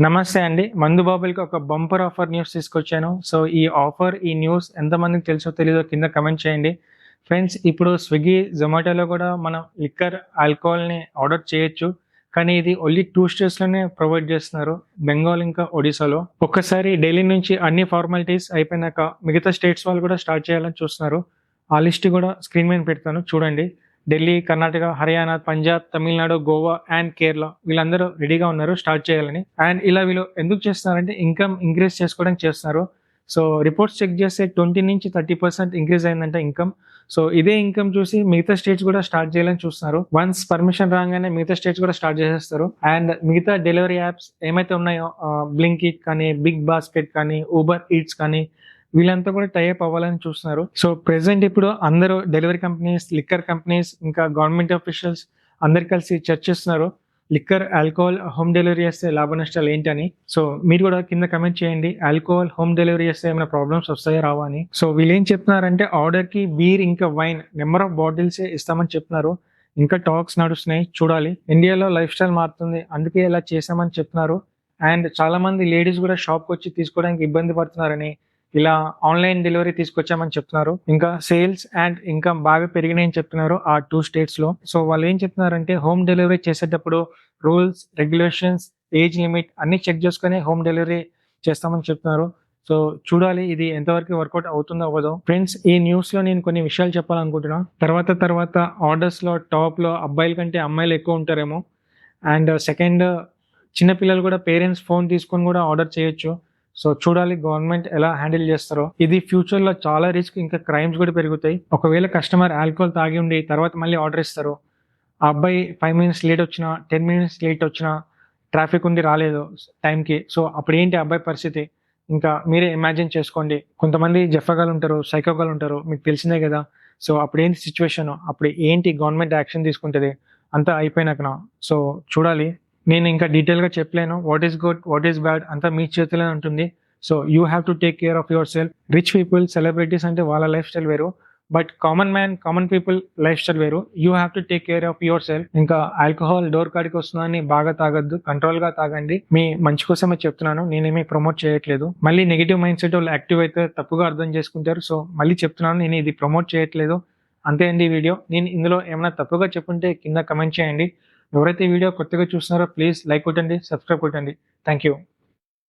నమస్తే అండి. మందు బాబులకి ఒక బంపర్ ఆఫర్ న్యూస్ తీసుకొచ్చాను. సో, ఈ ఆఫర్, ఈ న్యూస్ ఎంతమందికి తెలుసో తెలీదో కింద కమెంట్ చేయండి. ఫ్రెండ్స్, ఇప్పుడు స్విగ్గీ, జొమాటోలో కూడా మనం లిక్కర్, ఆల్కహాల్‌ని ఆర్డర్ చేయొచ్చు. కానీ ఇది ఓన్లీ 2 స్టేట్స్‌లోనే ప్రొవైడ్ చేస్తున్నారు. బెంగాల్ ఇంకా ఒడిశాలో. ఒక్కసారి ఢిల్లీ నుంచి అన్ని ఫార్మాలిటీస్ అయిపోయినాక మిగతా స్టేట్స్ వాళ్ళు కూడా స్టార్ట్ చేయాలని చూస్తున్నారు. ఆ లిస్ట్ కూడా స్క్రీన్ మీద పెడతాను చూడండి. ఢిల్లీ, కర్ణాటక, హర్యానా, పంజాబ్, తమిళనాడు, గోవా అండ్ కేరళ వీళ్ళందరూ రెడీగా ఉన్నారు స్టార్ట్ చేయాలని. అండ్ ఇలా వీళ్ళు ఎందుకు చేస్తున్నారంటే ఇన్కమ్ ఇంక్రీజ్ చేసుకోవడానికి చేస్తున్నారు. సో రిపోర్ట్స్ చెక్ చేస్తే 20-30% ఇంక్రీజ్ అయిందంట ఇన్కమ్. సో ఇదే ఇన్కమ్ చూసి మిగతా స్టేట్స్ కూడా స్టార్ట్ చేయాలని చూస్తున్నారు. వన్స్ పర్మిషన్ రాగానే మిగతా స్టేట్స్ కూడా స్టార్ట్ చేసేస్తారు. అండ్ మిగతా డెలివరీ యాప్స్ ఏమైతే ఉన్నాయో బ్లింకిట్ కానీ, బిగ్ బాస్కెట్ కానీ, ఊబర్ ఈట్స్ కానీ వీళ్ళంతా కూడా టైఅప్ అవ్వాలని చూస్తున్నారు. సో ప్రెసెంట్ ఇప్పుడు అందరూ డెలివరీ కంపెనీస్, లిక్కర్ కంపెనీస్ ఇంకా గవర్నమెంట్ ఆఫీషియల్స్ అందరు కలిసి చర్చిస్తున్నారు. లిక్కర్, ఆల్కహాల్ హోమ్ డెలివరీ చేస్తే లాభ నష్టాలు ఏంటని. సో మీరు కూడా కింద కమెంట్ చేయండి, ఆల్కహాల్ హోమ్ డెలివరీ చేస్తే ఏమైనా ప్రాబ్లమ్స్ వస్తాయా రావా అని. సో వీళ్ళు ఏం చెప్తున్నారంటే ఆర్డర్ కి బీర్ ఇంకా వైన్ నెంబర్ ఆఫ్ బాటిల్స్ ఇస్తామని చెప్తున్నారు. ఇంకా టాక్స్ నడుస్తున్నాయి, చూడాలి. ఇండియాలో లైఫ్ స్టైల్ మారుతుంది, అందుకే ఇలా చేసామని చెప్తున్నారు. అండ్ చాలా మంది లేడీస్ కూడా షాప్కి వచ్చి తీసుకోవడానికి ఇబ్బంది పడుతున్నారని ఇలా ఆన్లైన్ డెలివరీ తీసుకొచ్చామని చెప్తున్నారు. ఇంకా సేల్స్ అండ్ ఇన్కమ్ బాగా పెరిగినాయని చెప్తున్నారు ఆ 2 స్టేట్స్ లో. సో వాళ్ళు ఏం చెప్తున్నారంటే హోమ్ డెలివరీ చేసేటప్పుడు రూల్స్, రెగ్యులేషన్స్, ఏజ్ లిమిట్ అన్ని చెక్ చేసుకుని హోమ్ డెలివరీ చేస్తామని చెప్తున్నారు. సో చూడాలి ఇది ఎంతవరకు వర్కౌట్ అవుతుందో అవ్వదో. ఫ్రెండ్స్, ఈ న్యూస్ లో నేను కొన్ని విషయాలు చెప్పాలనుకుంటున్నా. తర్వాత ఆర్డర్స్ లో టాప్ లో అబ్బాయిల కంటే అమ్మాయిలు ఎక్కువ ఉంటారేమో. అండ్ సెకండ్, చిన్నపిల్లలు కూడా పేరెంట్స్ ఫోన్ తీసుకొని కూడా ఆర్డర్ చేయొచ్చు. సో చూడాలి గవర్నమెంట్ ఎలా హ్యాండిల్ చేస్తారో. ఇది ఫ్యూచర్ లో చాలా రిస్క్, ఇంకా క్రైమ్స్ కూడా పెరుగుతాయి. ఒకవేళ కస్టమర్ ఆల్కహాల్ తాగి ఉండి తర్వాత మళ్ళీ ఆర్డర్ ఇస్తారు, ఆ అబ్బాయి 5 మినిట్స్ లేట్ వచ్చినా, 10 మినిట్స్ లేట్ వచ్చినా, ట్రాఫిక్ ఉంది రాలేదు టైంకి, సో అప్పుడు ఏంటి అబ్బాయి పరిస్థితి? ఇంకా మీరే ఇమాజిన్ చేసుకోండి. కొంతమంది జఫగాలు ఉంటారు, సైకోగాలు ఉంటారు, మీకు తెలిసిందే కదా. సో అప్పుడు ఏంటి సిచ్యువేషన్, అప్పుడు ఏంటి గవర్నమెంట్ యాక్షన్ తీసుకుంటుంది అంతా అయిపోయినాకనా. సో చూడాలి. నేను ఇంకా డీటెయిల్గా చెప్పలేను. What is good, what is bad అంతా మీ చేతిలోనే ఉంటుంది. So you have to take care of yourself. Rich people, celebrities అంటే వాళ్ళ లైఫ్ స్టైల్ వేరు, but common man, common people lifestyle వేరు. You have to take care of yourself. ఇంకా alcohol door కాడికి వస్తుందని బాగా తాగొద్దు, control గా తాగండి. మీ మంచి కోసమే చెప్తున్నాను, నేనేమి ప్రమోట్ చేయట్లేదు. మళ్ళీ నెగిటివ్ మైండ్ సెట్ వాళ్ళు యాక్టివ్ అయితే తప్పుగా అర్థం చేసుకుంటారు. సో మళ్ళీ చెప్తున్నాను, నేను ఇది ప్రమోట్ చేయట్లేదు. అంతే అండి ఈ వీడియో. నేను ఇందులో ఏమైనా తప్పుగా చెప్పుంటే కింద కమెంట్ చేయండి. ఎవరైతే ఈ వీడియో కొత్తగా చూస్తున్నారో ప్లీజ్ లైక్ కొట్టండి, సబ్స్క్రైబ్ కొట్టండి. Thank you.